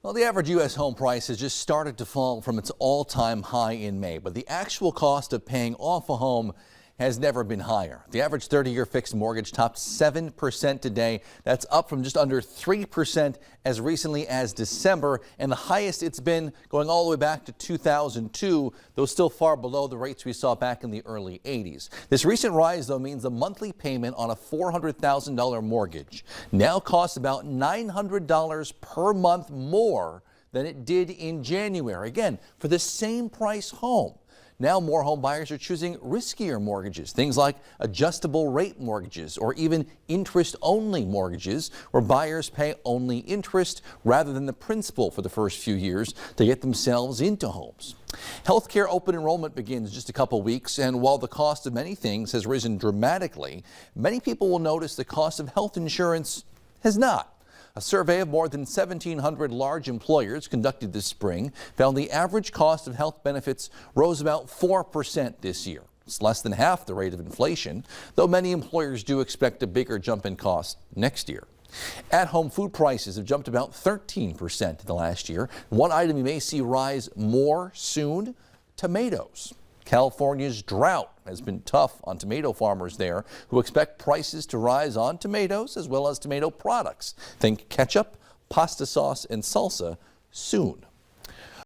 Well, the average U.S. home price has just started to fall from its all-time high in May, but the actual cost of paying off a home has never been higher. The average 30-year fixed mortgage topped 7% today. That's up from just under 3% as recently as December, and the highest it's been going all the way back to 2002, though still far below the rates we saw back in the early 80s. This recent rise, though, means the monthly payment on a $400,000 mortgage now costs about $900 per month more than it did in January. Again, for the same price home. Now more home buyers are choosing riskier mortgages, things like adjustable rate mortgages or even interest-only mortgages, where buyers pay only interest rather than the principal for the first few years to get themselves into homes. Healthcare open enrollment begins in just a couple weeks, and while the cost of many things has risen dramatically, many people will notice the cost of health insurance has not. A survey of more than 1,700 large employers conducted this spring found the average cost of health benefits rose about 4% this year. It's less than half the rate of inflation, though many employers do expect a bigger jump in cost next year. At-home food prices have jumped about 13% in the last year. One item you may see rise more soon: tomatoes. California's drought has been tough on tomato farmers there, who expect prices to rise on tomatoes as well as tomato products. Think ketchup, pasta sauce, and salsa soon.